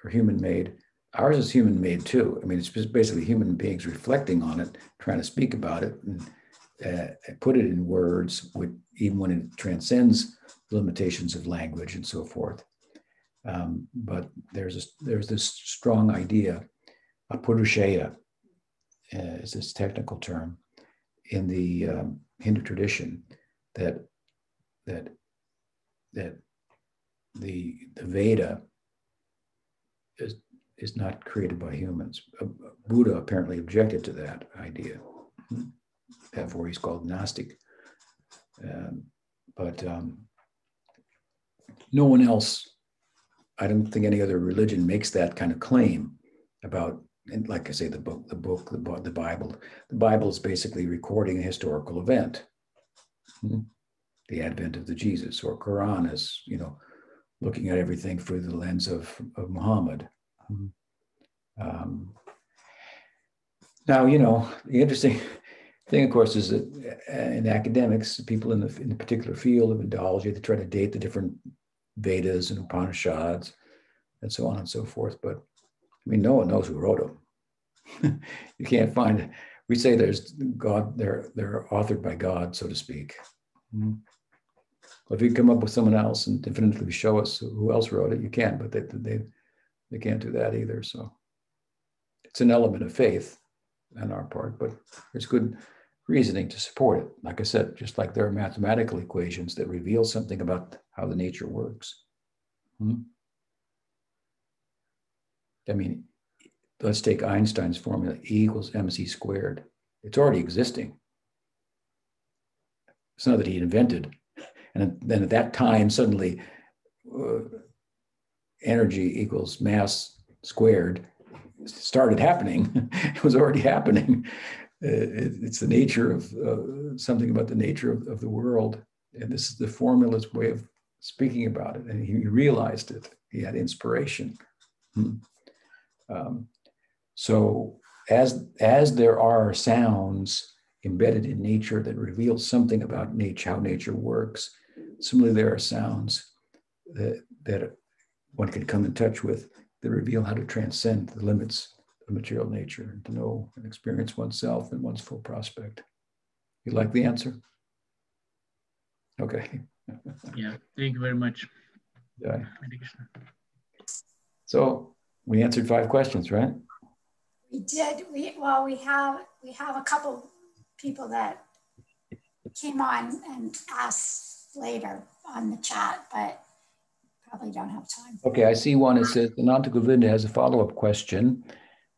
or human-made. Ours is human-made too. I mean, it's just basically human beings reflecting on it, trying to speak about it and put it in words, even when it transcends the limitations of language and so forth. But there's this strong idea, a purushaya is this technical term in the Hindu tradition, that that the Veda is not created by humans. Buddha apparently objected to that idea. Therefore, he's called Gnostic. But no one else, I don't think any other religion makes that kind of claim about, and like I say, the Bible. The Bible is basically recording a historical event, the advent of the Jesus, or Quran is, looking at everything through the lens of Muhammad. Now, the interesting thing, of course, is that in academics, people in the particular field of Indology, they try to date the different Vedas and Upanishads and so on and so forth. But I mean, no one knows who wrote them. You can't find it. We say there's God, they're authored by God, so to speak. Well, if you come up with someone else and definitively show us who else wrote it, you can, but they can't do that either. So it's an element of faith on our part, but there's good reasoning to support it. Like I said, just like there are mathematical equations that reveal something about how the nature works. I mean, let's take Einstein's formula, E equals mc squared. It's already existing. It's not that he invented. And then at that time, suddenly energy equals mass squared started happening. It was already happening. It's the nature of something about the nature of the world. And this is the formula's way of speaking about it. And he realized it. He had inspiration. So as there are sounds embedded in nature that reveal something about nature, how nature works, similarly, there are sounds that one can come in touch with that reveal how to transcend the limits of material nature and to know and experience oneself and one's full prospect. You like the answer? Okay. Yeah, thank you very much. Yeah. So we answered 5 questions, right? We did. We have a couple people that came on and asked later on the chat, but probably don't have time. Okay, I see one. It says, Ananta Govinda has a follow-up question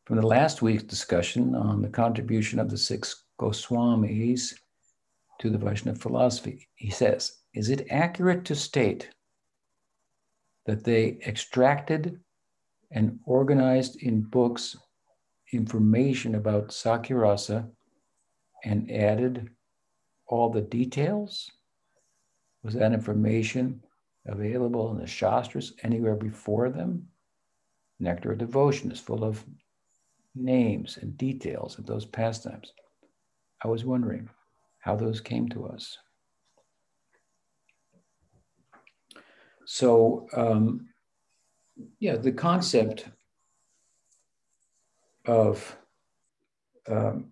from the last week's discussion on the contribution of the 6 Goswamis to the Vaishnava philosophy. He says, is it accurate to state that they extracted and organized in books information about Sakyarasa and added all the details? Was that information available in the Shastras anywhere before them? Nectar of Devotion is full of names and details of those pastimes. I was wondering how those came to us. So, yeah, the concept of, for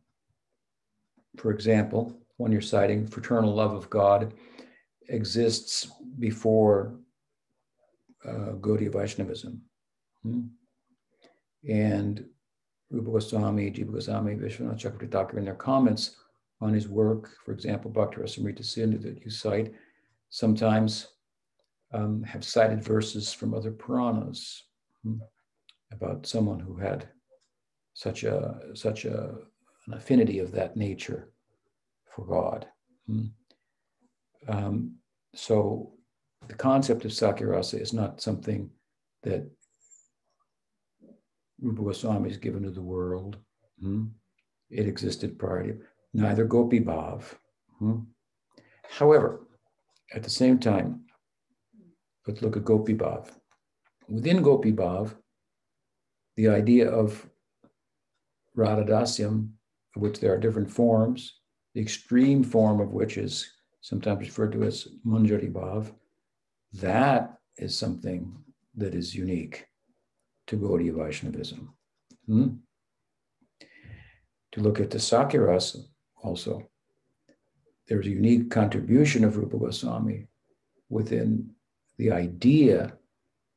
example, when you're citing fraternal love of God, exists before Gaudiya Vaishnavism. And Rupa Goswami, Jiva Goswami, Vishwanath Chakravarti Thakur, in their comments on his work, for example, Bhakti Rasamrita Sindhu that you cite, sometimes have cited verses from other Puranas about someone who had such an affinity of that nature for God. So the concept of Sakyarasa is not something that Rupa Goswami has given to the world. It existed prior to neither Gopi Bhav. However, at the same time, let's look at Gopi Bhav. Within Gopi Bhav, the idea of Radhadasyam, of which there are different forms, the extreme form of which is sometimes referred to as Manjari Bhav, that is something that is unique to Gaudiya Vaishnavism. To look at the Sakyarasa also, there's a unique contribution of Rupa Goswami within the idea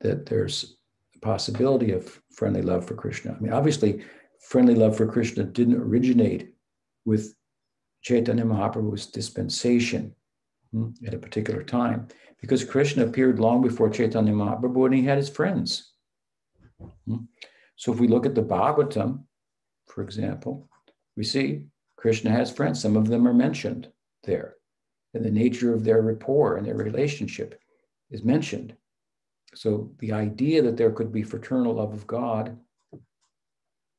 that there's a possibility of friendly love for Krishna. I mean, obviously, friendly love for Krishna didn't originate with Chaitanya Mahaprabhu's dispensation. at a particular time, because Krishna appeared long before Chaitanya Mahaprabhu and he had his friends. So if we look at the Bhagavatam, for example, we see Krishna has friends. Some of them are mentioned there, and the nature of their rapport and their relationship is mentioned. So the idea that there could be fraternal love of God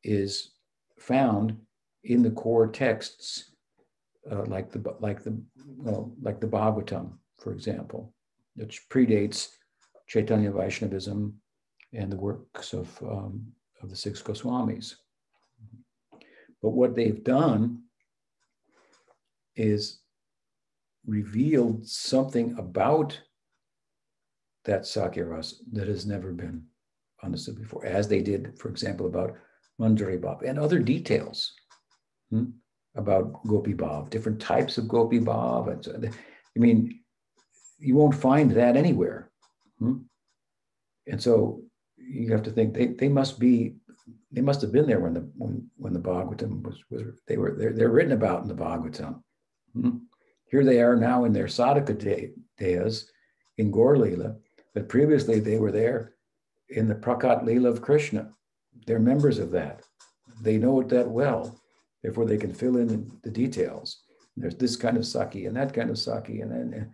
is found in the core texts, like the Bhagavatam, for example, which predates Chaitanya Vaishnavism and the works of the 6 Goswamis. But what they've done is revealed something about that Sakya Rasa that has never been understood before, as they did, for example, about Manjari Bhav and other details about Gopi Bhav, different types of Gopi Bhav. And so, I mean, you won't find that anywhere. And so you have to think they must have been there when the Bhagavatam they're written about in the Bhagavatam. Here they are now in their Sadhaka Deyas in Gaur Leela, but previously they were there in the Prakat Leela of Krishna. They're members of that. They know it that well. Therefore, they can fill in the details. There's this kind of Saki and that kind of Saki, and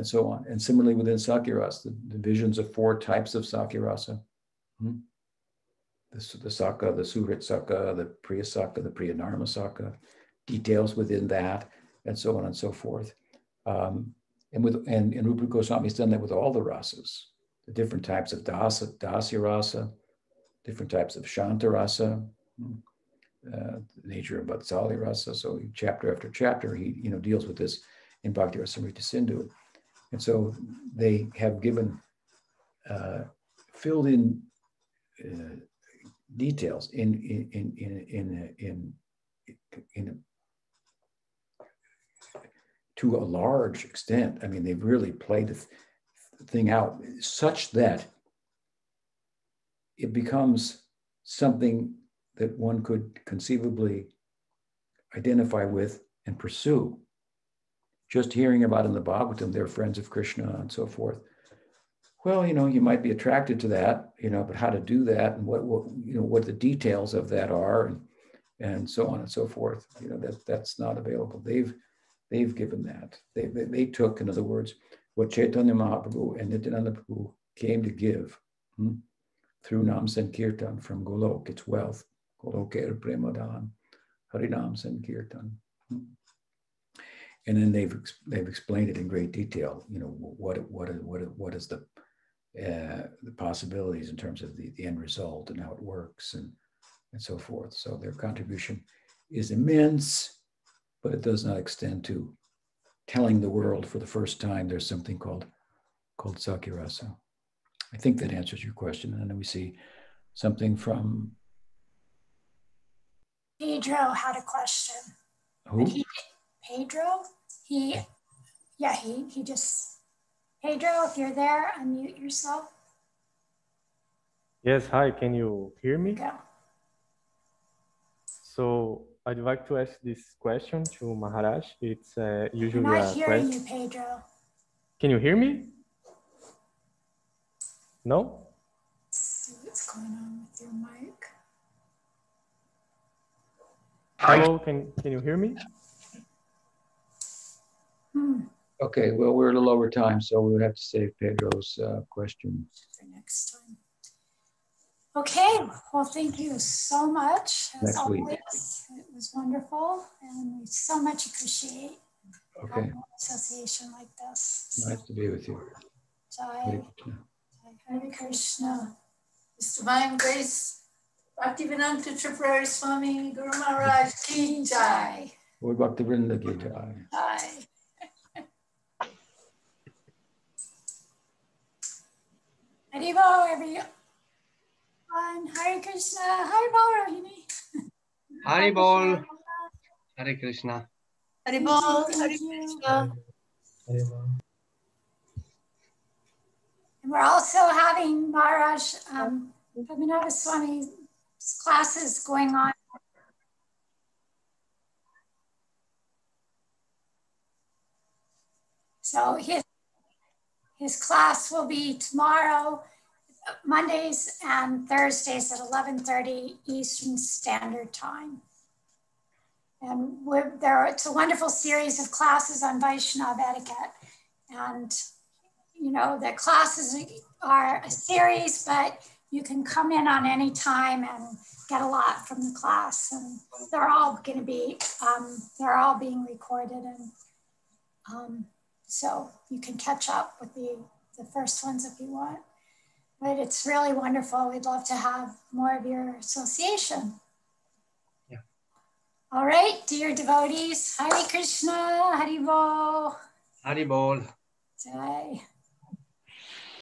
so on. And similarly within Sakya Rasa, the divisions of 4 types of Sakya Rasa. The Saka, the Suhrit Saka, the Priya Saka, the Priya Narma Saka, details within that, and so on and so forth. And Rupa Goswami has done that with all the rasas, the different types of Dasya Rasa, different types of Shanta Rasa, the nature of Vatsalya Rasa. So chapter after chapter, he deals with this in Bhakti Rasamrita Sindhu. And so they have given, filled in details to a large extent. I mean, they've really played the thing out such that it becomes something that one could conceivably identify with and pursue. Just hearing about in the Bhagavatam, they're friends of Krishna and so forth. Well, you might be attracted to that, but how to do that and what the details of that are and so on and so forth. That's not available. They've given that. They took, in other words, what Chaitanya Mahaprabhu and Nityananda Prabhu came to give through Nam Sankirtan from Golok, its wealth. Goloker Premadan, Harinam Sankirtan. And then they've explained it in great detail. What is the possibilities in terms of the end result and how it works and so forth. So their contribution is immense, but it does not extend to telling the world for the first time there's something called Sakya Rasa. I think that answers your question. And then we see something from Pedro had a question. Who? Pedro? Pedro, if you're there, unmute yourself. Yes, hi, can you hear me? Go. So I'd like to ask this question to Maharaj. It's usually I'm not hearing you, Pedro. Can you hear me? No? Let's see what's going on with your mic. Hello, can you hear me? Okay, well, we're at a lower time, so we would have to save Pedro's question for next time. Okay, well, thank you so much. As always, it was wonderful, and we so much appreciate association like this. Nice to be with you. Jai Hare Krishna. His Divine Grace, Bhaktivinoda Thakura Swami Guru Maharaj Ki Jai. Or Bhaktivinoda Ki Jai. Jai. Haribo, everyone. Hare Krishna. Haribo, Rohini. Haribol. Hare Krishna. Haribol. Hare Krishna. And we're also having Maharaj Bhaktivinoda Swami's classes going on. So his class will be tomorrow, Mondays and Thursdays at 11:30 Eastern Standard Time. And it's a wonderful series of classes on Vaishnava etiquette. And, you know, the classes are a series, but you can come in on any time and get a lot from the class. And they're all going to be, they're all being recorded. And so you can catch up with the first ones if you want. But it's really wonderful. We'd love to have more of your association. Yeah. All right, dear devotees, Hare Krishna, Hare Bol. Hari Bol. Jai.